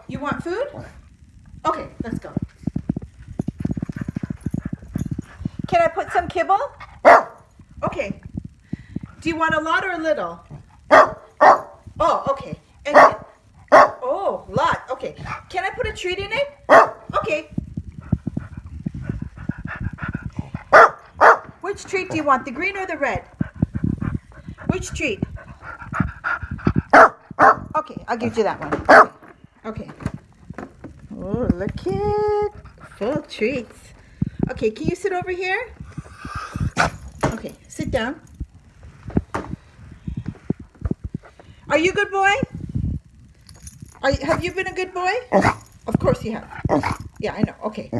You want food? Okay, let's go. Can I put some kibble? Okay. Do you want a lot or a little? Oh, okay. Oh, lot. Okay. Can I put a treat in it? Okay. Which treat do you want? The green or the red? Which treat? Okay, I'll give you that one. Okay. Oh, look it. Full of treats. Okay, can you sit over here? Okay, sit down. Are you a good boy? Have you been a good boy? Of course you have. Yeah, I know. Okay.